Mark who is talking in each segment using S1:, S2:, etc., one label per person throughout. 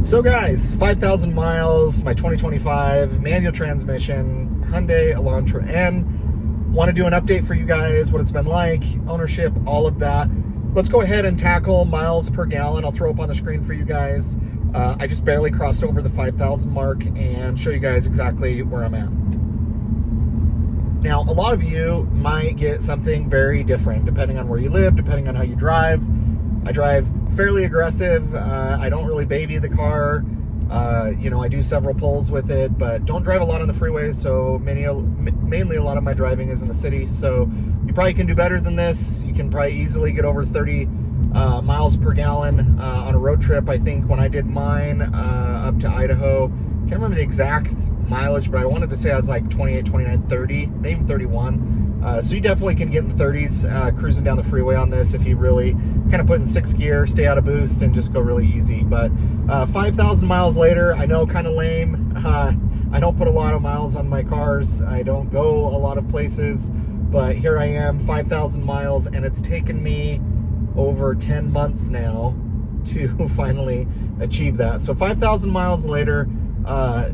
S1: So guys, 5,000 miles, my 2025 manual transmission Hyundai Elantra N. Want to do an update for you guys, what it's been like, ownership, all of that. Let's go ahead and tackle miles per gallon. I'll throw up on the screen for you guys. I just barely crossed over the 5,000 mark and show you guys exactly where I'm at. Now, a lot of you might get something very different depending on where you live, depending on how you drive. I drive fairly aggressive. I don't really baby the car. I do several pulls with it, but don't drive a lot on the freeway. So mainly a lot of my driving is in the city. So you probably can do better than this. You can probably easily get over 30 miles per gallon on a road trip. I think when I did mine up to Idaho, can't remember the exact mileage, but I wanted to say I was like 28, 29, 30, maybe 31. So you definitely can get in the 30s cruising down the freeway on this if you really kind of put in 6th gear, stay out of boost, and just go really easy. But 5,000 miles later, I know, kind of lame. I don't put a lot of miles on my cars. I don't go a lot of places, but here I am, 5,000 miles, and it's taken me over 10 months now to finally achieve that. So 5,000 miles later,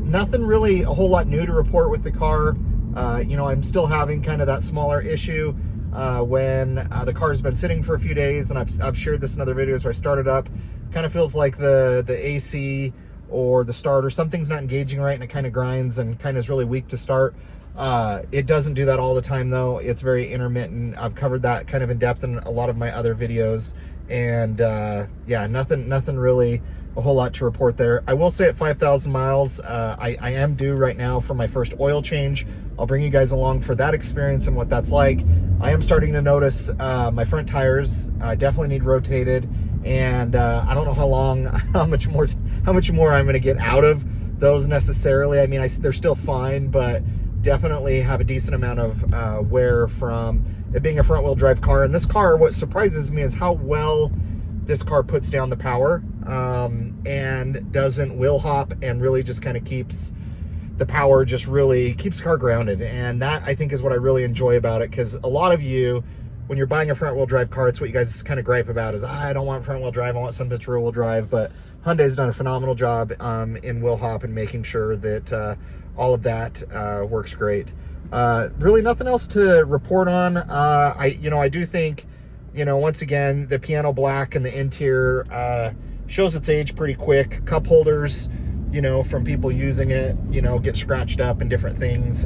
S1: nothing really a whole lot new to report with the car. I'm still having kind of that smaller issue when the car's been sitting for a few days, and I've shared this in other videos where I started up. Kind of feels like the AC or the starter, something's not engaging right, and it kind of grinds and kind of is really weak to start. It doesn't do that all the time though. It's very intermittent. I've covered that kind of in depth in a lot of my other videos, and yeah, nothing really a whole lot to report there. I will say at 5,000 miles, I am due right now for my first oil change. I'll bring you guys along for that experience and what that's like. I am starting to notice my front tires definitely need rotated, and I don't know how much more I'm going to get out of those necessarily. I mean, they're still fine, but definitely have a decent amount of wear from it being a front wheel drive car. And this car, what surprises me is how well this car puts down the power and doesn't wheel hop, and really just kind of keeps the power, just really keeps the car grounded. And that, I think, is what I really enjoy about it, because a lot of you, when you're buying a front wheel drive car, it's what you guys kind of gripe about is, I don't want front wheel drive, I want something that's rear wheel drive. But Hyundai's done a phenomenal job in wheel hop and making sure that all of that works great. Really nothing else to report on. I do think, once again, the piano black and the interior shows its age pretty quick. Cup holders, from people using it, get scratched up and different things.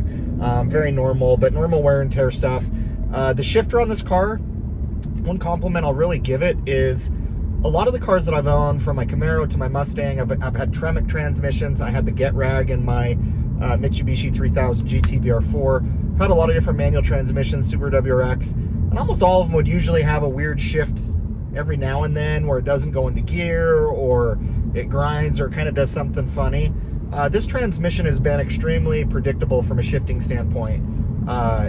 S1: Very normal, but normal wear and tear stuff. The shifter on this car, one compliment I'll really give it is, a lot of the cars that I've owned, from my Camaro to my Mustang, I've had Tremec transmissions. I had the Get Rag in my Mitsubishi 3000 GT BR4. Had a lot of different manual transmissions, Super WRX, and almost all of them would usually have a weird shift every now and then where it doesn't go into gear, or it grinds, or it kind of does something funny. This transmission has been extremely predictable from a shifting standpoint.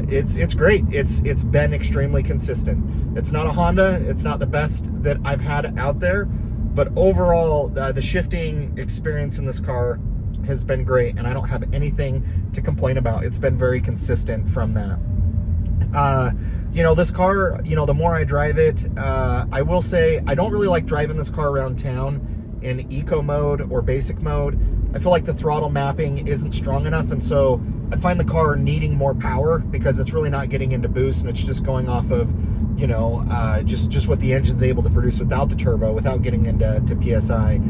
S1: It's great. It's been extremely consistent. It's not a Honda. It's not the best that I've had out there, but overall, the shifting experience in this car has been great, and I don't have anything to complain about. It's been very consistent from that. This car, the more I drive it, I will say I don't really like driving this car around town in eco mode or basic mode. I feel like the throttle mapping isn't strong enough, and so I find the car needing more power because it's really not getting into boost, and it's just going off of, just what the engine's able to produce without the turbo, without getting into PSI.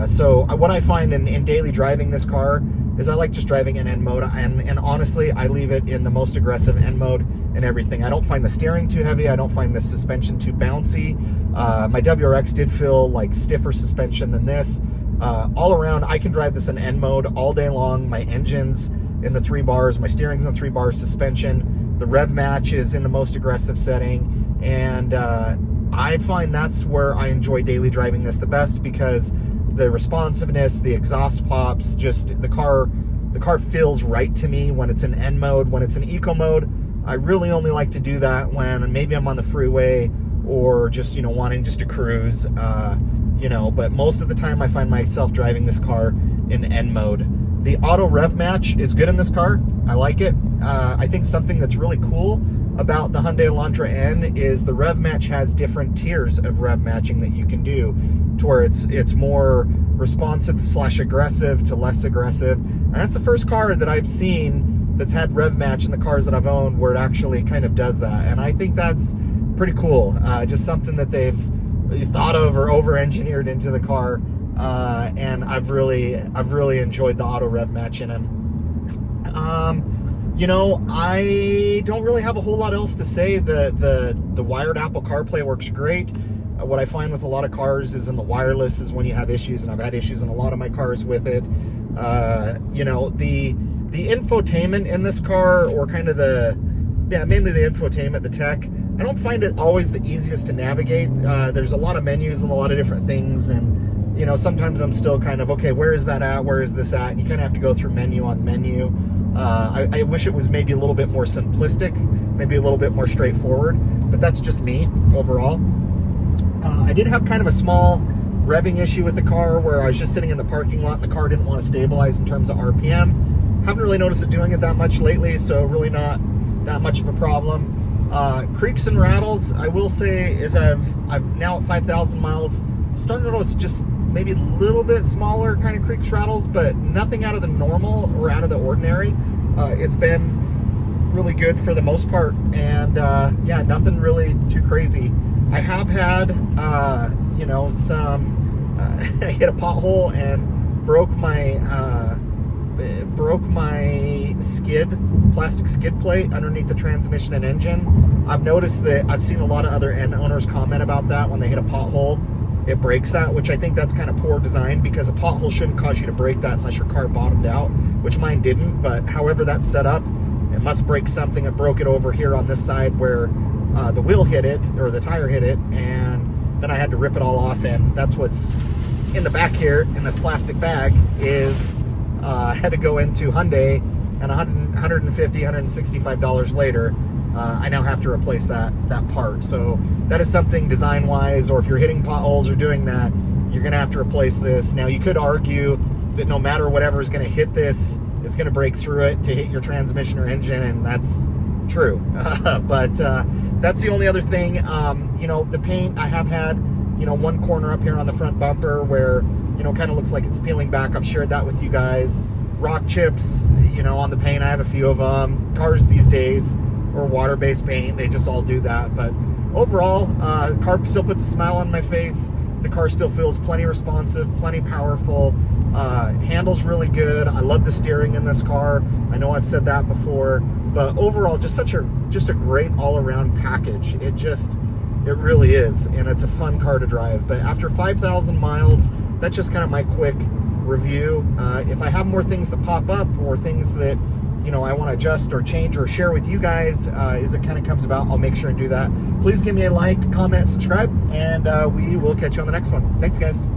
S1: So what I find in daily driving this car is I like just driving in N mode, and honestly, I leave it in the most aggressive N mode and everything. I don't find the steering too heavy. I don't find the suspension too bouncy. My WRX did feel like stiffer suspension than this. All around, I can drive this in N mode all day long. My engine's in the 3 bars, my steering's in the 3 bars, suspension, the rev match is in the most aggressive setting, and I find that's where I enjoy daily driving this the best, because the responsiveness, the exhaust pops, just the car feels right to me when it's in N mode. When it's in eco mode, I really only like to do that when maybe I'm on the freeway or just wanting just to cruise, but most of the time I find myself driving this car in N mode. The auto rev match is good in this car. I like it. I think something that's really cool about the Hyundai Elantra N is the rev match has different tiers of rev matching that you can do, to where it's more responsive / aggressive to less aggressive. And that's the first car that I've seen that's had rev match in the cars that I've owned where it actually kind of does that. And I think that's pretty cool. Just something that they've thought of or over-engineered into the car. And I've really enjoyed the auto rev match in them. You know, I don't really have a whole lot else to say. The wired Apple CarPlay works great. What I find with a lot of cars is in the wireless is when you have issues, and I've had issues in a lot of my cars with it. You know, the infotainment in this car, or kind of mainly the infotainment, the tech, I don't find it always the easiest to navigate. There's a lot of menus and a lot of different things, and you know, sometimes I'm still kind of, okay, where is that at? Where is this at? And you kind of have to go through menu on menu. I wish it was maybe a little bit more simplistic, maybe a little bit more straightforward, but that's just me overall. I did have kind of a small revving issue with the car where I was just sitting in the parking lot and the car didn't want to stabilize in terms of RPM. Haven't really noticed it doing it that much lately, so really not that much of a problem. Creaks and rattles, I will say, is I've now at 5,000 miles, starting to notice just maybe a little bit smaller kind of creaks, rattles, but nothing out of the normal or out of the ordinary. It's been really good for the most part, and yeah, nothing really too crazy. I have had, you know, some, I hit a pothole and broke my plastic skid plate underneath the transmission and engine. I've noticed that I've seen a lot of other end owners comment about that when they hit a pothole. It breaks that, which I think that's kind of poor design, because a pothole shouldn't cause you to break that unless your car bottomed out, which mine didn't. But however that's set up, it must break something. It broke it over here on this side where the wheel hit it, or the tire hit it, and then I had to rip it all off. And that's what's in the back here in this plastic bag is had to go into Hyundai, and $150, $165 later, I now have to replace that part. So that is something design-wise, or if you're hitting potholes or doing that, you're gonna have to replace this. Now, you could argue that no matter whatever is gonna hit this, it's gonna break through it to hit your transmission or engine, and that's true. But that's the only other thing. You know, the paint, I have had, you know, one corner up here on the front bumper where, you know, kind of looks like it's peeling back. I've shared that with you guys. Rock chips, you know, on the paint, I have a few of them. Cars these days, or water-based paint, they just all do that. But overall, the car still puts a smile on my face. The car still feels plenty responsive, plenty powerful. Handles really good. I love the steering in this car. I know I've said that before, but overall, just a great all-around package. It really is, and it's a fun car to drive. But after 5,000 miles, that's just kind of my quick review. If I have more things that pop up, or things that, you know, I want to adjust or change or share with you guys as it kind of comes about, I'll make sure and do that. Please give me a like, comment, subscribe, and we will catch you on the next one. Thanks, guys.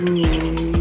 S2: Ooh.